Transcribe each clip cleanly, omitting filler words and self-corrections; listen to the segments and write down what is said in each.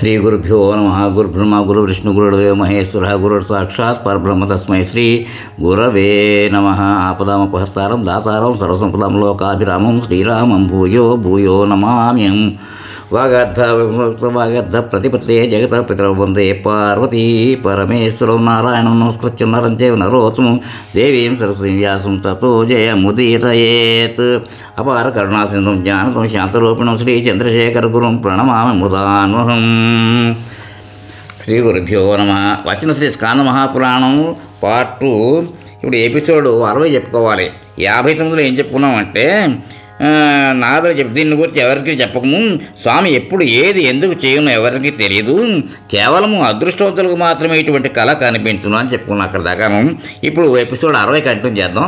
శ్రీ గురుభ్యో నమః. గురుబ్రహ్మ గురువిష్ణు గురుదేవ మహేశ్వర గురుర్ సాక్షాత్ పరబ్రహ్మ తస్మై శ్రీ గురవే నమః. ఆపదామపహర్తారం దాతారం సర్వసంపదాం లోకాభిరామం శ్రీరామం భూయో భూయో నమామ్యం. వాగర్థ ప్రతిపత్తే జగత పితరౌ వందే పార్వతీ పరమేశ్వరం. నారాయణం నమస్కృత్య నరం చైవ నరోత్తమం దేవీం సరస్వతీం వ్యాసం తతో జయముదీరయేత్. అపార కరుణాసింధుం జ్ఞానదం శాంతరూపిణం శ్రీ చంద్రశేఖర గురుం ప్రణమామి ముదాన్వహం. శ్రీ గురుభ్యో నమః. వచ్చిన శ్రీ స్కాంద మహాపురాణం పార్ట్ 2. ఇప్పుడు ఎపిసోడ్ 60 చెప్పుకోవాలి. 59లో ఏం చెప్పుకున్నామంటే, నారదుడు చెప్పి దీన్ని గురించి ఎవరికి చెప్పకము, స్వామి ఎప్పుడు ఏది ఎందుకు చేయను ఎవరికి తెలియదు, కేవలము అదృష్టవంతులకు మాత్రమే ఇటువంటి కళ కనిపించును అని చెప్పుకున్నాం అక్కడ దాకాను. ఇప్పుడు ఎపిసోడ్ 60 కంటిన్యూ చేద్దాం.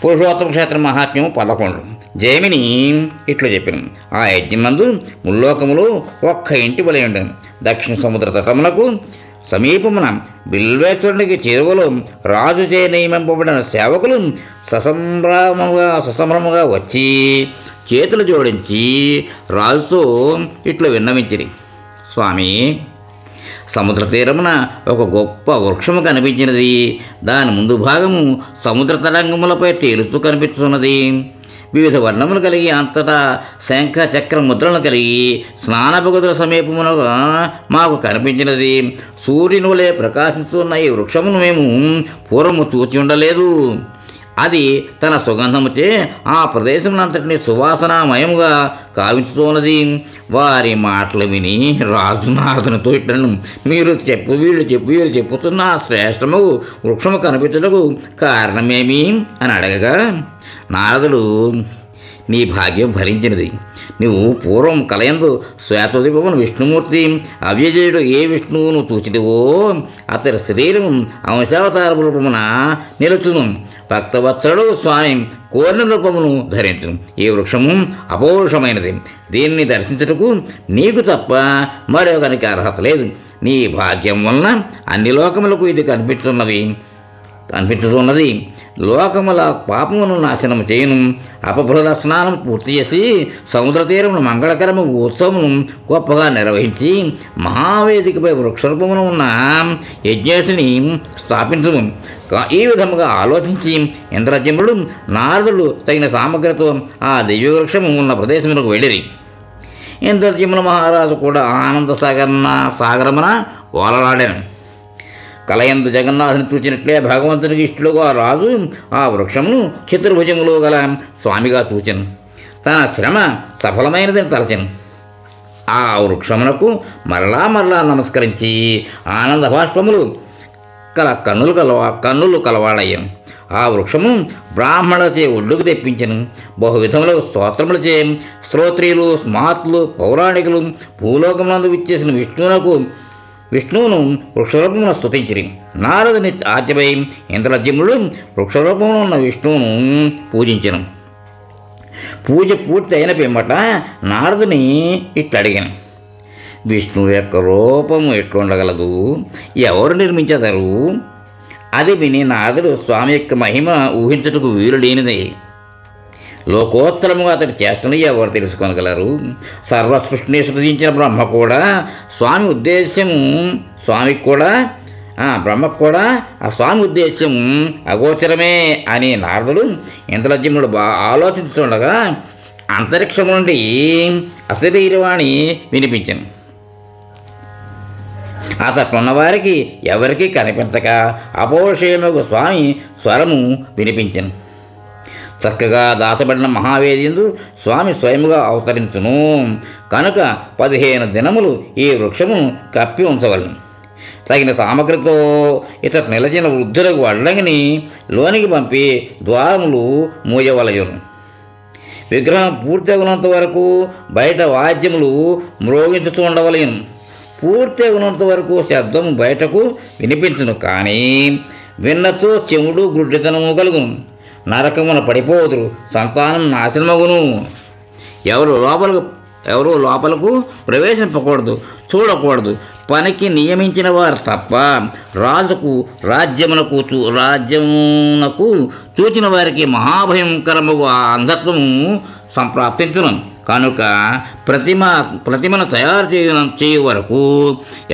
పురుషోత్తమ క్షేత్ర మహాత్మ్యం 11. జైమిని ఇట్లా చెప్పిన, ఆ యజ్ఞమందు ముల్లోకములు ఒక్క ఇంటి వలె ఉండను. దక్షిణ సముద్ర తటములకు సమీపమున బిల్వేశ్వరునికి చెరువులో రాజు చే నియమింపబడిన సేవకులు ససంభ్రముగా వచ్చి చేతులు జోడించి రాజుతో ఇట్లా విన్నవించిరి, స్వామి, సముద్ర తీరమున ఒక గొప్ప వృక్షము కనిపించినది. దాని ముందు భాగము సముద్ర తరంగములపై తేలుతూ కనిపిస్తున్నది. వివిధ వర్ణములు కలిగి అంతటా శంఖ చక్ర ముద్రలను కలిగి స్నానపగదుల సమీపమునగా మాకు కనిపించినది. సూర్యుని వలె ప్రకాశిస్తున్న ఈ వృక్షమును మేము పూర్వము చూచి ఉండలేదు. అది తన సుగంధముచే ఆ ప్రదేశమునంతటిని సువాసనామయముగా కావించుతున్నది. వారి మాటలు విని రాజు నారదునితో ఇట్లను, వీళ్ళు చెప్పుతున్న శ్రేష్టము వృక్షము కనిపించటకు కారణమేమి అని అడగగా, నారదుడు, నీ భాగ్యం ఫలించినది. నువ్వు పూర్వం కలయందు శ్వేతోదీపమును విష్ణుమూర్తి అవ్యజయుడు ఏ విష్ణువును చూచితివో అతడి శరీరం అంశావతార రూపమున నిలుచును. భక్తవత్సలుడు స్వామి కోరిన రూపమును ధరించును. ఈ వృక్షము అపౌరుషమైనది. దీనిని దర్శించుటకు నీకు తప్ప మరొకరికి అర్హత లేదు. నీ భాగ్యం వలన అన్ని లోకములకు ఇది కనిపిస్తున్నది. లోకముల పాపమును నాశనం చేయను. అపభృత స్నానం పూర్తి చేసి సముద్ర తీరమును మంగళకరము ఉత్సవమును గొప్పగా నిర్వహించి మహావేదికపై వృక్షరూపమున ఉన్న యజ్ఞేశుని స్థాపించము. ఈ విధముగా ఆలోచించి ఇంద్రజముడు నారదుడు తగిన సామగ్రితో ఆ దివ్యవృక్షము ఉన్న ప్రదేశమునకు వెళ్ళిరి. ఇంద్రజముల మహారాజు కూడా ఆనంద సాగరమున ఓలలాడాను. కలయందు జగన్నాథుని చూచినట్లే భగవంతునికి ఇష్టలుగా రాజు ఆ వృక్షమును చతుర్భుజములో గల స్వామిగా చూచెను. తన శ్రమ సఫలమైనదని తలచెను. ఆ వృక్షమునకు మరలా నమస్కరించి ఆనంద బాష్పములు గల కన్నులు కలవాడయ్యను. ఆ వృక్షము బ్రాహ్మణులచే ఒడ్డుకు తెప్పించను. బహువిధముల స్తోత్రములచే శ్రోత్రియులు, స్మార్తులు, పౌరాణికులు భూలోకమునందు విచ్చేసిన విష్ణువును వృక్షరూపమున స్తుతించిరి. నారదుని ఆజ్ఞపై ఇంద్రజిమ్నుడు వృక్షరూపమున ఉన్న విష్ణువును పూజించను. పూజ పూర్తి అయిన పిమ్మట నారదుని ఇట్లడిగాను, విష్ణువు యొక్క రూపము ఎట్లుండగలదు, ఎవరు నిర్మించదరు? అది విని నారదుడు స్వామి యొక్క మహిమ ఊహించుటకు వీలు లేనిది. లోకోత్తరముగా అతడి చేష్టను ఎవరు తెలుసుకోగలరు? సర్వ సృష్టిని సృజించిన బ్రహ్మకు కూడా ఆ స్వామి ఉద్దేశ్యం అగోచరమే అని నారదుడు ఇంద్రజిమ్నుడు ఆలోచించుండగా అంతరిక్షము నుండి అశరీరవాణి వినిపించను. అతట్లున్న వారికి ఎవరికీ కనిపించక అపౌరుషేయముకు స్వామి స్వరము వినిపించను. చక్కగా దాచబడిన మహావేదియందు స్వామి స్వయముగా అవతరించును. కనుక 15 దినములు ఈ వృక్షమును కప్పి ఉంచవలను. తగిన సామగ్రితో ఇతడు నిలచిన వృద్ధులకు అడ్డంగిని లోనికి పంపి ద్వారములు మూయవలయును. విగ్రహం పూర్తి అగునంత వరకు బయట వాద్యములు మ్రోగించుతూ ఉండవలయును. పూర్తి అగునంత వరకు శబ్దము బయటకు వినిపించును. కానీ విన్నతో చెవుడు గుడ్డితనము కలుగును. నరకమున పడిపోదురు, సంతానం నాశనమగును. ఎవరు లోపలకు ప్రవేశింపకూడదు, చూడకూడదు. పనికి నియమించిన వారు తప్ప రాజ్యమునకు చూచిన వారికి మహాభయంకరముగా అంధత్వము సంప్రాప్తించును. కనుక ప్రతిమను తయారు చేయ వరకు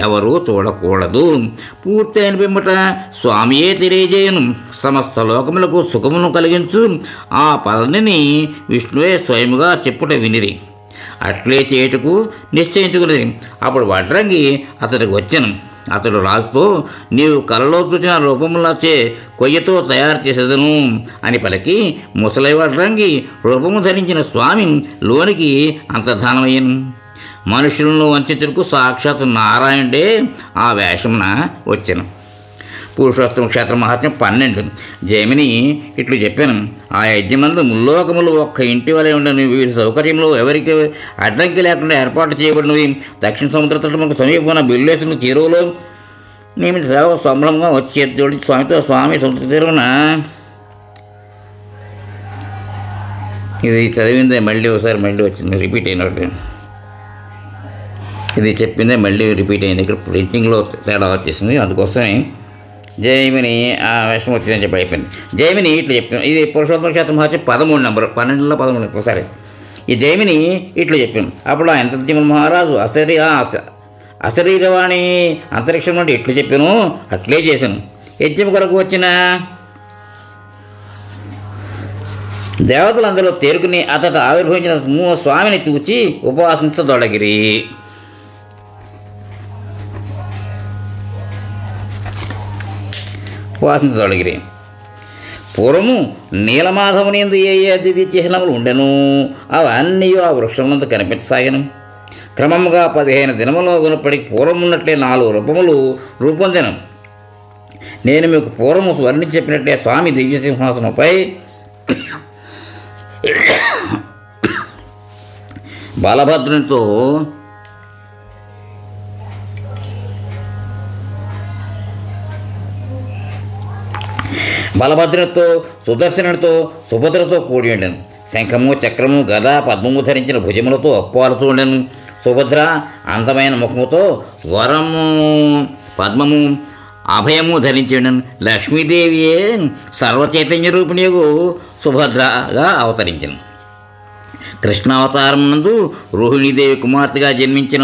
ఎవరూ చూడకూడదు. పూర్తయిన పిమ్మట స్వామియే తెలియజేయను. సమస్త లోకములకు సుఖమును కలిగించు ఆ పదని విష్ణువే స్వయముగా చెప్పుట వినిరి. అట్లే చేయుటకు నిశ్చయించుకున్నది. అప్పుడు వడ్రంగి అతడికి వచ్చెను. అతడు రాజుతో, నీవు కలలో చూచిన రూపములచే కొయ్యతో తయారు చేసేదను అని పలికి, ముసలి వడ్రంగి రూపము ధరించిన స్వామి లోనికి అంతర్ధానమయ్యను. మనుషులను వంచుటకు సాక్షాత్ నారాయణుడే ఆ వేషమున వచ్చెను. పురుషోత్తమ క్షేత్ర మహాత్మ్యం 12. జైమిని ఇట్లు చెప్పాను. ఆ యజ్ఞమందు ముల్లోకములు ఒక్క ఇంటి వలె ఉండను. వీరి సౌకర్యంలో ఎవరికి అడ్డంకి లేకుండా ఏర్పాటు చేయబడినవి. దక్షిణ సముద్ర తటములకు సమీపమైన బిల్లేసిన చెరువులో నియమిత సేవ సంబలంగా వచ్చి చేతి జోడించి స్వామి సముద్ర తీరున ఇది చదివిందే మళ్ళీ వచ్చింది, రిపీట్ అయినట్టు. ఇది చెప్పిందే మళ్ళీ రిపీట్ అయింది. ఇక్కడ ప్రింటింగ్లో తేడా వచ్చేసింది. అందుకోసమే జైమిని ఆ వేషం వచ్చిందని చెప్పి అయిపోయింది. జైమిని ఇట్లా చెప్పాను. ఇది పురుషోత్తమ క్షేత్ర మహాత్మ్యం 13 నెంబర్ 12లో 13 సరే. ఈ జైమిని ఇట్లా చెప్పాను. అప్పుడు ఆ ఇంద్రజిమ్న మహారాజు అశరీరవాణి అంతరిక్షం నుండి ఎట్లు చెప్పాను అట్లే చేశాను. యజ్ఞం కొరకు వచ్చిన దేవతలందరూ తేరుకుని అతడు ఆవిర్భవించిన స్వామిని చూచి ఉపవాసించదొడగిరి. పూర్వము నీలమాధవుని ఎందు ఏ అతిథి చిహ్నములు ఉండెను అవన్నీ ఆ వృక్షములందు కనిపించసాగాను. క్రమముగా 15 దినములు గునప్పటికి పూర్వం ఉన్నట్లే 4 రూపములు రూపొందెను. నేను మీకు పూర్వము వర్ణించి చెప్పినట్లే స్వామి దివ్యసింహాసనంపై బలభద్రునితో సుదర్శనుడితో సుభద్రతో కూడి ఉండెను. శంఖము చక్రము గద పద్మము ధరించిన భుజములతో అప్పాలుతూ ఉండెను. సుభద్ర అందమైన ముఖముతో వరము పద్మము అభయము ధరించి ఉండెను. లక్ష్మీదేవియే సర్వచైతన్య రూపిణియగు సుభద్రగా అవతరించను. కృష్ణావతారం నందు రోహిణీదేవి కుమార్తెగా జన్మించిన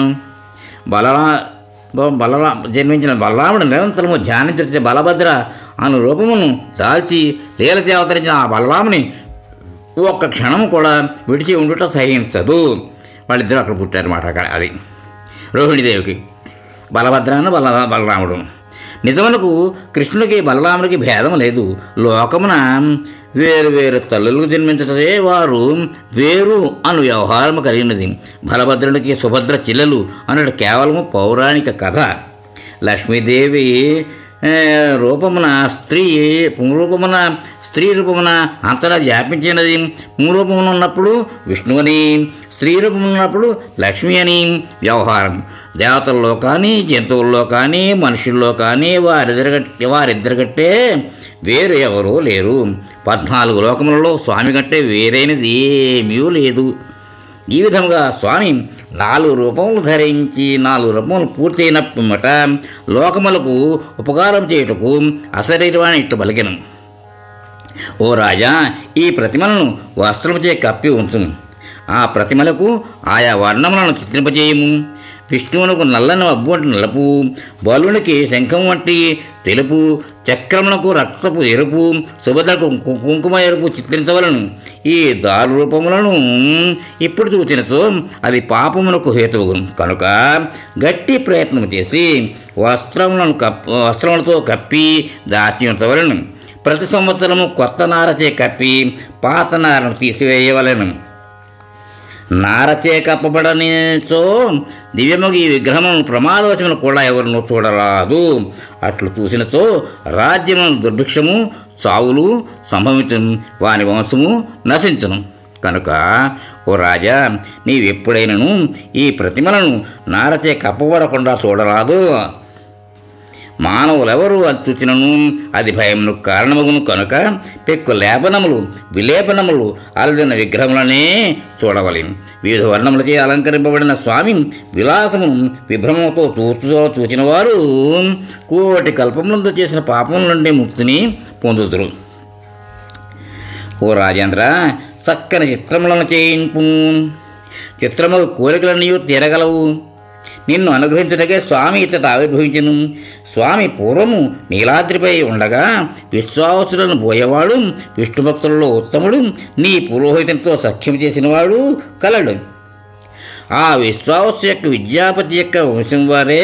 బలరాముడు నిరంతరము ధ్యానించే బలభద్ర అను రూపమును దాల్చి లీలతి అవతరించిన ఆ బలరాముని ఒక్క క్షణము కూడా విడిచి ఉండుట సహించదు. వాళ్ళిద్దరూ అక్కడ పుట్టారన్నమాట. అక్కడ అది రోహిణీదేవికి బలభద్రాను బలరాముడు. నిజమునకు కృష్ణుడికి బలరాముడికి భేదం లేదు. లోకమున వేరు వేరు తల్లులకు జన్మించటే వారు వేరు అను వ్యవహారము కలిగినది. బలభద్రుడికి సుభద్ర చెల్లెలు అన్నది కేవలము పౌరాణిక కథ. లక్ష్మీదేవి రూపమున స్త్రీ రూపమున అంతటా వ్యాపించినది. రూపమున ఉన్నప్పుడు విష్ణువని, స్త్రీ రూపమున ఉన్నప్పుడు లక్ష్మి అని వ్యవహారం. దేవతల్లో కానీ జంతువుల్లో కానీ మనుషుల్లో కానీ వారిద్దరి కంటే వేరు ఎవరూ లేరు. 14 లోకములలో స్వామి కంటే వేరైనది ఏమీ లేదు. ఈ విధంగా స్వామి 4 రూపములు ధరించి 4 రూపములు పూర్తయిన పిమ్మట లోకములకు ఉపకారం చేయుటకు అశరీరవాణి ఇట్లు పలికెను. ఓ రాజా, ఈ ప్రతిమలను వస్త్రముచే కప్పి ఉంచుము. ఆ ప్రతిమలకు ఆయా వర్ణములను చిత్రింపజేయము. విష్ణువునకు నల్లని అబ్బు వంటి నలుపు, బలునికి శంఖం వంటి తెలుపు, చక్రమునకు రక్తపు ఎరుపు, సుభద్రకు కుంకుమ ఎరుపు చిత్రించవలను. ఈ 6 రూపములను ఇప్పుడు చూచినచో అది పాపమునకు హేతువు కనుక గట్టి ప్రయత్నం చేసి వస్త్రములతో కప్పి దాచి ఉంచవలను. ప్రతి సంవత్సరము కొత్త నారచే కప్పి పాత నారను తీసివేయవలను. నారచే కప్పబడనిచో దివ్యముగి ఈ విగ్రహమును ప్రమాదవశమును కూడా ఎవరినూ చూడరాదు. అట్లు చూసినచో రాజ్యమును దుర్భిక్షము చావులు సంభవించును, వాని వంశము నశించును. కనుక ఓ రాజా, నీవెప్పుడైనను ఈ ప్రతిమలను నారచే కప్పబడకుండా చూడరాదు. మానవులెవరూ అది చూచినను అది భయమును కారణమగును. కనుక పెక్కు లేపనములు విలేపనములు అలదిన విగ్రహములనే చూడవలెను. వివిధ వర్ణములచే అలంకరింపబడిన స్వామి విలాసమును విభ్రమతో చూచిన వారు కోటి కల్పములతో చేసిన పాపముల నుండి ముక్తిని పొందుతురు. ఓ రాజేంద్ర, చక్కని చిత్రములను చేయింపు. చిత్రము కోరికలన్నీ తీరగలవు. నిన్ను అనుగ్రహించటకే స్వామి ఇచ్చట ఆవిర్భవించను. స్వామి పూర్వము నీలాద్రిపై ఉండగా విశ్వావసులను పోయేవాడు, విష్ణుభక్తులలో ఉత్తముడు, నీ పురోహితునితో సఖ్యం చేసినవాడు కలడు. ఆ విశ్వావసు యొక్క విద్యాపతి యొక్క వంశం వారే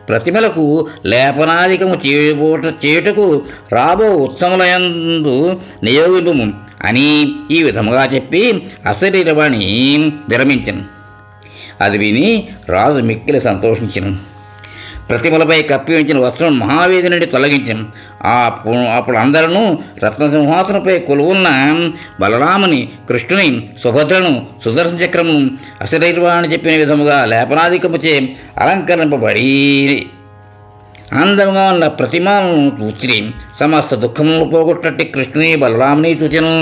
ప్రతిమలకు లేపనాధికము చేయుటకు రాబో ఉత్సవములందు నియోగింపము అని ఈ విధముగా చెప్పి అశరీరవాణి విరమించను. అది విని రాజు మిక్కిలి సంతోషించను. ప్రతిమలపై కప్పి ఉంచిన వస్త్రం మహావేది నుండి తొలగించను. అప్పుడు అందరూ రత్నసింహాసనపై కొలువున్న బలరాముని, కృష్ణుని, సుభద్రను, సుదర్శన చక్రమును అశరీరవాణి చెప్పిన విధముగా లేపనాధికముచే అలంకరింపబడి అందముగా ఉన్న ప్రతిమలను చూచి సమస్త దుఃఖములు పోగొట్టట్టి కృష్ణుని, బలరాముని చూచెను.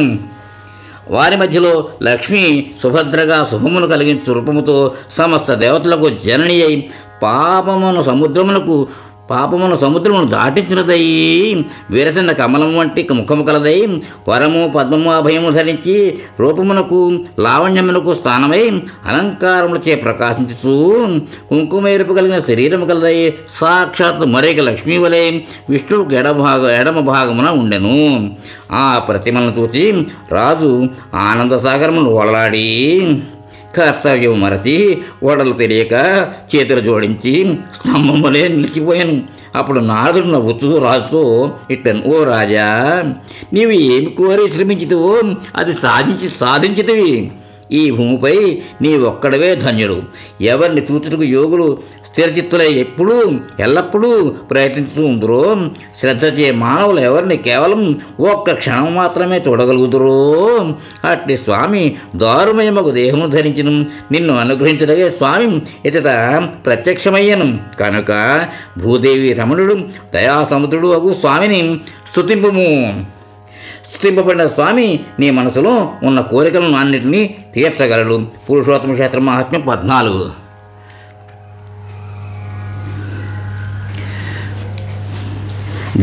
వారి మధ్యలో లక్ష్మి సుభద్రగా శుభమును కలిగించు రూపముతో సమస్త దేవతలకు జనని అయి పాపమును సముద్రమును దాటించినదై విరసిన కమలం వంటి ముఖము కలదై వరము పద్మము అభయము ధరించి రూపమునకు లావణ్యమునకు స్థానమై అలంకారములచే ప్రకాశించుతూ కుంకుమేరుపు కలిగిన శరీరము కలదై సాక్షాత్ మరేక లక్ష్మీ వలె విష్ణువుకు ఎడమ భాగమున ఉండెను. ఆ ప్రతిమలను చూసి రాజు ఆనంద సాగరమును ఓలాడి కర్తవ్యం మరచి ఓడలు తెలియక చేతులు జోడించి స్తంభం వలె నిలిచిపోయాను. అప్పుడు నారదుడు నవ్వుతూ రాజుతో ఇట్టను, ఓ రాజా, నీవు ఏమి కోరి శ్రమించితివో అది సాధించితివి. ఈ భూమిపై నీ ఒక్కడవే ధన్యుడు. ఎవరిని చూచుటకు యోగులు స్థిరచిత్తులై ఎల్లప్పుడూ ప్రయత్నిస్తూ ఉందరో, శ్రద్ధచే మానవులు ఎవరిని కేవలం ఒక్క క్షణం మాత్రమే చూడగలుగుతురో అట్టి స్వామి దారుమయమగు దేహము ధరించను. నిన్ను అనుగ్రహించడగే స్వామి ఇతట ప్రత్యక్షమయ్యను. కనుక భూదేవి రమణుడు దయాసముద్రుడు అగు స్వామిని స్తుతింపుము. స్తుతింపబడిన స్వామి నీ మనసులో ఉన్న కోరికలను అన్నిటినీ తీర్చగలడు. పురుషోత్తమ క్షేత్ర మహాత్మ్యం 14.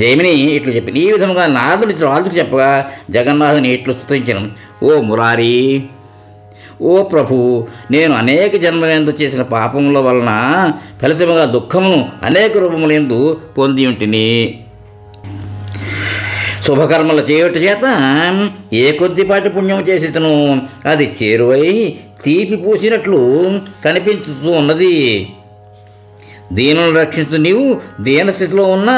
జైమిని ఇట్లు చెప్పింది. ఈ విధముగా నారదుడు రాజుకు చెప్పగా జగన్నాథుని ఇట్లు స్తుతించను, ఓ మురారి, ఓ ప్రభు, నేను అనేక జన్మలందు చేసిన పాపముల వలన ఫలితముగా దుఃఖమును అనేక రూపములందు పొంది ఉంటిని. శుభకర్మలు చేయుట చేత ఏ కొద్దిపాటి పుణ్యం చేసేతను అది చేరువై తీపి పూసినట్లు కనిపించుతూ ఉన్నది. దీనులను రక్షించు నీవు దీనస్థితిలో ఉన్న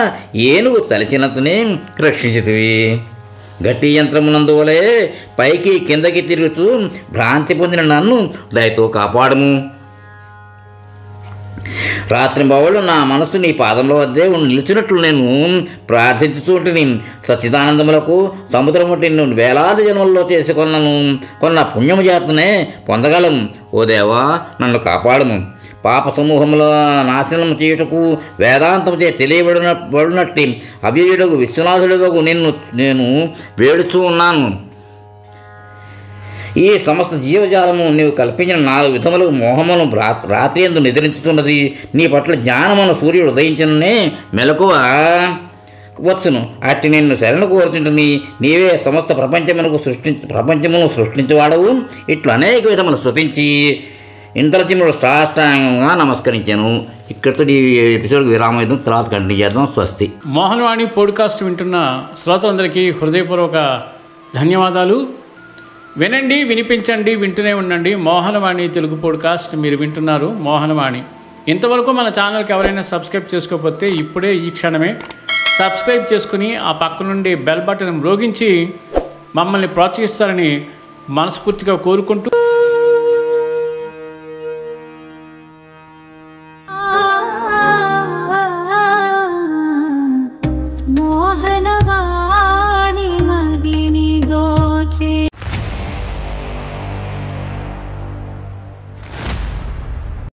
ఏనుగు తలచినంతనే రక్షించితివి. గట్టి యంత్రమునందువలే పైకి కిందకి తిరుగుతూ భ్రాంతి పొందిన నన్ను దయతో కాపాడము. రాత్రింబవళ్ళు నా మనస్సు నీ పాదంలో వద్దే నిలిచినట్లు నేను ప్రార్థించుతూ ఉంటిని. సచ్చిదానందములకు సముద్రం వంటి నిన్ను వేలాది జన్మల్లో కొన్న పుణ్యము చేతనే పొందగలం. ఓ దేవా, నన్ను కాపాడము. పాప సమూహముల నాశనం చేయుటకు వేదాంతముచే తెలియబడినట్టి అవ్యయుడగు విశ్వనాథుడుగు నేను వేడుచూ ఉన్నాను. ఈ సమస్త జీవజాలము నీవు కల్పించిన 4 విధములు మోహమును రాత్రి యందు నిద్రించుతున్నది. నీ పట్ల జ్ఞానమును సూర్యుడు ఉదయించనే మెలకువ వచ్చును. అట్టి నిన్ను శరణు కోరుతుంటని నీవే సమస్త ప్రపంచమును సృష్టించేవాడవు. ఇట్లు అనేక విధములు స్తుతించి ఇంద్రజిముడు సాష్టాంగంగా నమస్కరించాను. ఇక్కడితో ఈ ఎపిసోడ్కి విరామం ఇద్దాం, తర్వాత కంటిన్యూ చేద్దాం. స్వస్తి. మోహనవాణి పోడ్కాస్ట్ వింటున్న శ్రోతలందరికీ హృదయపూర్వక ధన్యవాదాలు. వినండి, వినిపించండి, వింటూనే ఉండండి. మోహనవాణి తెలుగు పోడ్కాస్ట్ మీరు వింటున్నారు. మోహనవాణి. ఇంతవరకు మన ఛానల్కి ఎవరైనా సబ్స్క్రైబ్ చేసుకోకపోతే ఇప్పుడే ఈ క్షణమే సబ్స్క్రైబ్ చేసుకుని ఆ పక్క నుండి బెల్ బటన్ మ్రోగించి మమ్మల్ని ప్రోత్సహిస్తారని మనస్ఫూర్తిగా కోరుకుంటూ